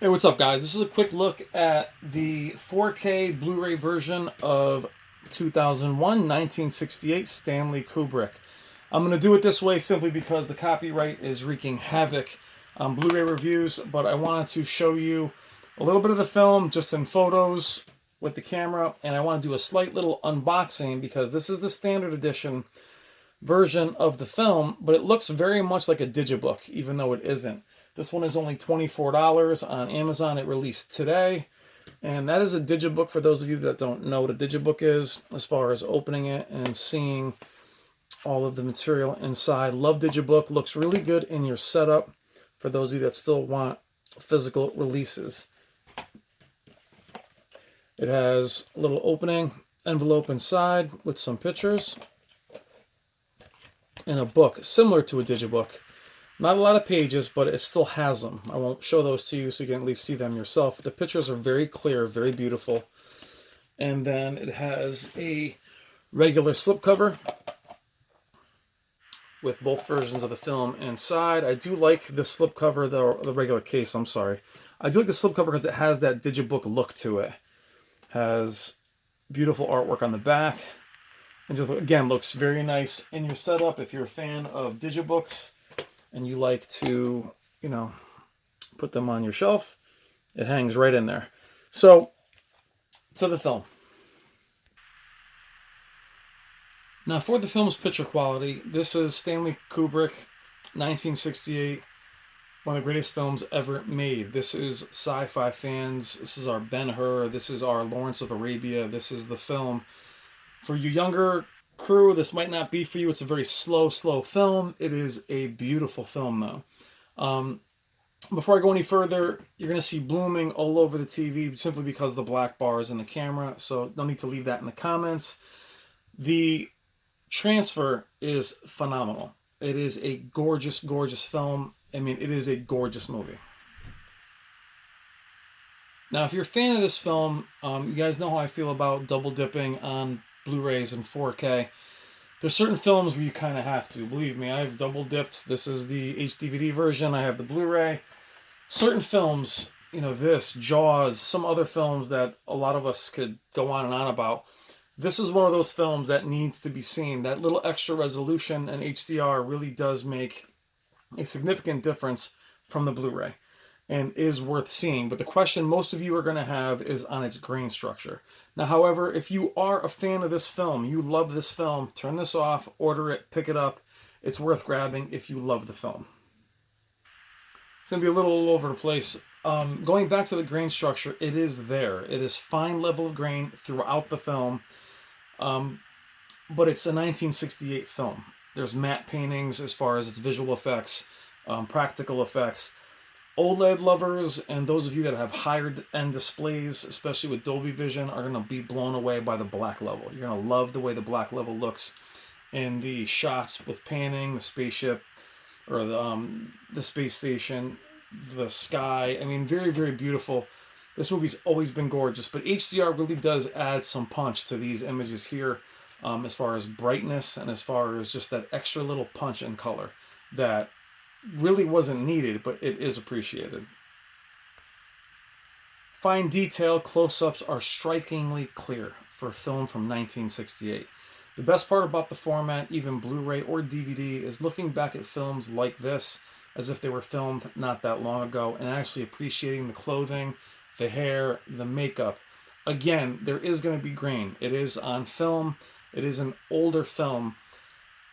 Hey, what's up, guys? This is a quick look at the 4K Blu-ray version of 2001 1968 Stanley Kubrick. I'm going to do it this way simply because the copyright is wreaking havoc on Blu-ray reviews, but I wanted to show you a little bit of the film just in photos with the camera, and I want to do a slight little unboxing because this is the standard edition version of the film, but it looks very much like a digibook, even though it isn't. This one is only $24 on Amazon. It released today. And that is a digibook for those of you that don't know what a digibook is, as far as opening it and seeing all of the material inside. Love digibook. Looks really good in your setup for those of you that still want physical releases. It has a little opening envelope inside with some pictures and a book similar to a digibook. Not a lot of pages, but it still has them. I won't show those to you so you can at least see them yourself. But the pictures are very clear, very beautiful. And then it has a regular slipcover with both versions of the film inside. I do like the slipcover, the regular case, I'm sorry. I do like the slipcover because it has that digibook look to it. Has beautiful artwork on the back. And just, again, looks very nice in your setup if you're a fan of digibooks and you like to, put them on your shelf. It hangs right in there. So, to the film. Now, for the film's picture quality, this is Stanley Kubrick, 1968, one of the greatest films ever made. This is sci-fi fans. This is our Ben-Hur. This is our Lawrence of Arabia. This is the film. For you younger crew, this might not be for you. It's a very slow film. It is a beautiful film, though. Before I go any further, you're going to see blooming all over the TV simply because of the black bars in the camera, so no need to leave that in the comments. The transfer is phenomenal. It is a gorgeous, gorgeous film. I mean, it is a gorgeous movie. Now, if you're a fan of this film, you guys know how I feel about double dipping on Blu-rays and 4K. There's certain films where you kind of have to. Believe me, I've double dipped. This is the HDVD version. I have the Blu-ray. Certain films, this, Jaws, some other films that a lot of us could go on and on about. This is one of those films that needs to be seen. That little extra resolution and HDR really does make a significant difference from the Blu-ray and is worth seeing. But the question most of you are going to have is on its grain structure. Now, however, if you are a fan of this film, you love this film, turn this off, order it, pick it up. It's worth grabbing if you love the film. It's going to be a little all over the place. Going back to the grain structure, it is there. It is fine level of grain throughout the film, but it's a 1968 film. There's matte paintings as far as its visual effects, practical effects. OLED lovers and those of you that have higher end displays, especially with Dolby Vision, are going to be blown away by the black level. You're going to love the way the black level looks in the shots with panning, the spaceship, or the space station, the sky. I mean, very, very beautiful. This movie's always been gorgeous, but HDR really does add some punch to these images here, as far as brightness and as far as just that extra little punch in color that really wasn't needed, but it is appreciated. Fine detail close-ups are strikingly clear for a film from 1968. The best part about the format, even Blu-ray or DVD, is looking back at films like this as if they were filmed not that long ago and actually appreciating the clothing, the hair, the makeup. Again, there is going to be grain. It is on film. It is an older film.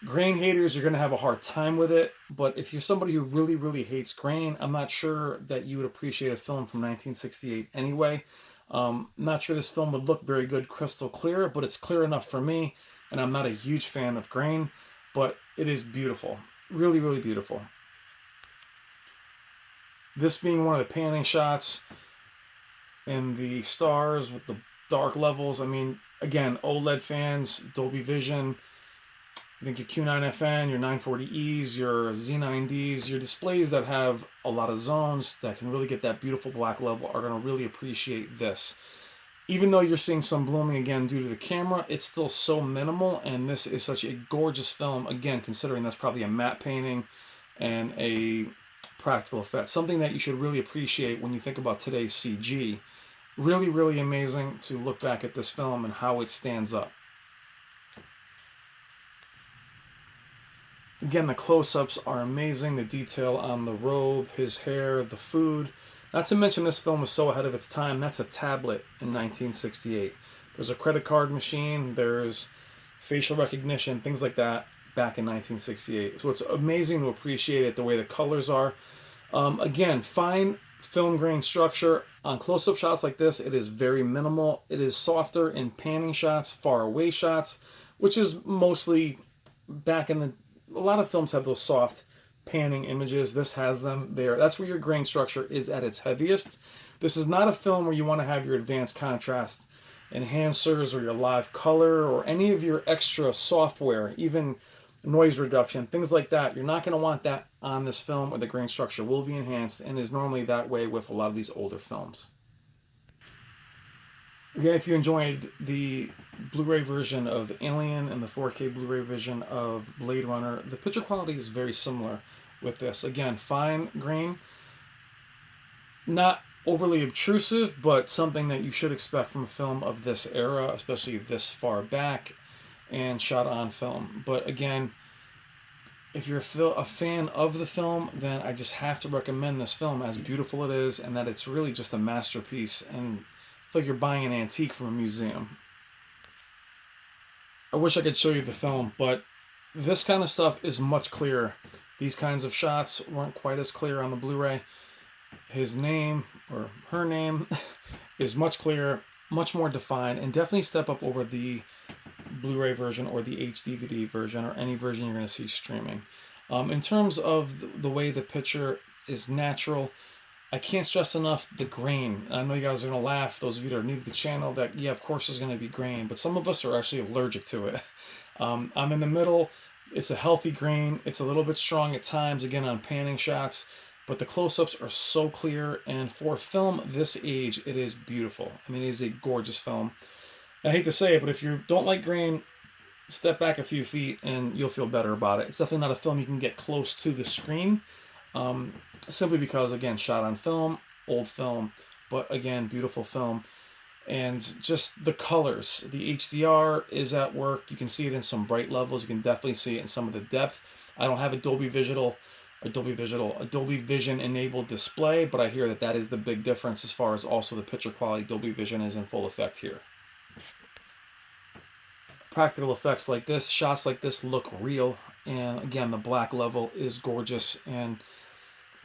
Grain haters are going to have a hard time with it, but if you're somebody who really, really hates grain, I'm not sure that you would appreciate a film from 1968 anyway. Not sure this film would look very good crystal clear, but it's clear enough for me, and I'm not a huge fan of grain, but it is beautiful. Really, really beautiful. This being one of the panning shots and the stars with the dark levels. I mean, again, OLED fans, Dolby Vision, I think your Q9FN, your 940Es, your Z9Ds, your displays that have a lot of zones that can really get that beautiful black level are going to really appreciate this. Even though you're seeing some blooming again due to the camera, it's still so minimal, and this is such a gorgeous film, again, considering that's probably a matte painting and a practical effects, something that you should really appreciate when you think about today's CG. Really, really amazing to look back at this film and how it stands up. Again, the close-ups are amazing. The detail on the robe, his hair, the food. Not to mention this film was so ahead of its time. That's a tablet in 1968. There's a credit card machine. There's facial recognition, things like that back in 1968. So it's amazing to appreciate it, the way the colors are. Again, fine film grain structure. On close-up shots like this, it is very minimal. It is softer in panning shots, far away shots, which is mostly back in the... A lot of films have those soft panning images. This has them there. That's where your grain structure is at its heaviest. This is not a film where you want to have your advanced contrast enhancers or your live color or any of your extra software, even noise reduction, things like that. You're not going to want that on this film, where the grain structure will be enhanced, and is normally that way with a lot of these older films. Again, if you enjoyed the Blu-ray version of Alien and the 4K Blu-ray version of Blade Runner, the picture quality is very similar with this. Again, fine grain, not overly obtrusive, but something that you should expect from a film of this era, especially this far back and shot on film. But again, if you're a fan of the film, then I just have to recommend this film, as beautiful it is, and that it's really just a masterpiece, and it's like you're buying an antique from a museum. I wish I could show you the film, but this kind of stuff is much clearer. These kinds of shots weren't quite as clear on the Blu-ray. His name, or her name, is much clearer, much more defined, and definitely step up over the Blu-ray version or the HD version or any version you're going to see streaming. In terms of the way the picture is natural, I can't stress enough the grain. I know you guys are going to laugh, those of you that are new to the channel, that yeah, of course there's going to be grain, but some of us are actually allergic to it. I'm in the middle. It's a healthy grain. It's a little bit strong at times, again on panning shots, but the close-ups are so clear, and for film this age, it is beautiful. I mean, it is a gorgeous film. And I hate to say it, but if you don't like grain, step back a few feet and you'll feel better about it. It's definitely not a film you can get close to the screen, simply because, again, shot on film, old film, but again, beautiful film. And just the colors, the HDR is at work. You can see it in some bright levels. You can definitely see it in some of the depth. I don't have a Dolby Vision enabled display, but I hear that that is the big difference as far as also the picture quality. Dolby Vision is in full effect here. Practical effects like this, shots like this look real, and again, the black level is gorgeous, and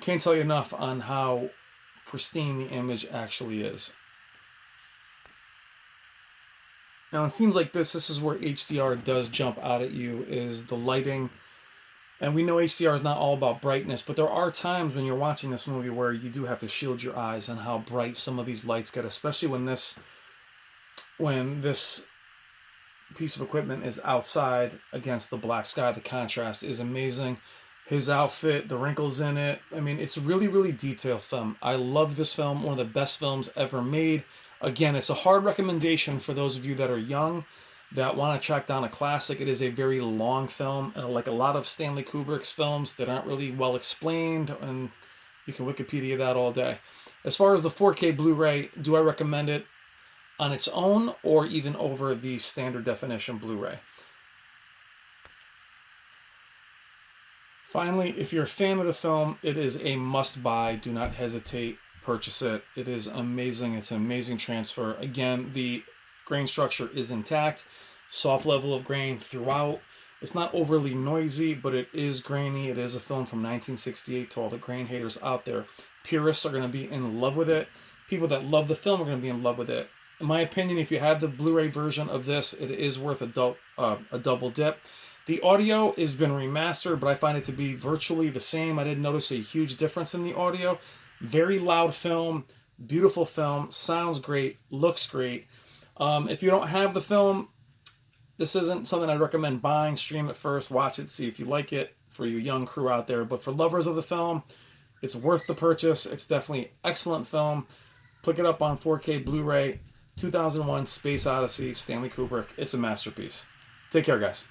can't tell you enough on how pristine the image actually is. Now in scenes like this is where HDR does jump out at you, is the lighting. And we know HDR is not all about brightness, but there are times when you're watching this movie where you do have to shield your eyes on how bright some of these lights get, especially when this piece of equipment is outside against the black sky. The contrast is amazing. His outfit, the wrinkles in it. I mean, it's a really, really detailed film. I love this film, one of the best films ever made. Again, it's a hard recommendation for those of you that are young, that want to track down a classic. It is a very long film, like a lot of Stanley Kubrick's films that aren't really well explained, and you can Wikipedia that all day. As far as the 4K Blu-ray, do I recommend it on its own or even over the standard definition Blu-ray? Finally, if you're a fan of the film, it is a must-buy. Do not hesitate. Purchase it. It is amazing. It's an amazing transfer. Again, the grain structure is intact. Soft level of grain throughout. It's not overly noisy, but it is grainy. It is a film from 1968 to all the grain haters out there. Purists are going to be in love with it. People that love the film are going to be in love with it. In my opinion, if you have the Blu-ray version of this, it is worth a double dip. The audio has been remastered, but I find it to be virtually the same. I didn't notice a huge difference in the audio. Very loud film, beautiful film, sounds great, looks great. If you don't have the film, this isn't something I'd recommend buying. Stream it first, watch it, see if you like it for you young crew out there. But for lovers of the film, it's worth the purchase. It's definitely an excellent film. Pick it up on 4K Blu-ray, 2001 Space Odyssey, Stanley Kubrick. It's a masterpiece. Take care, guys.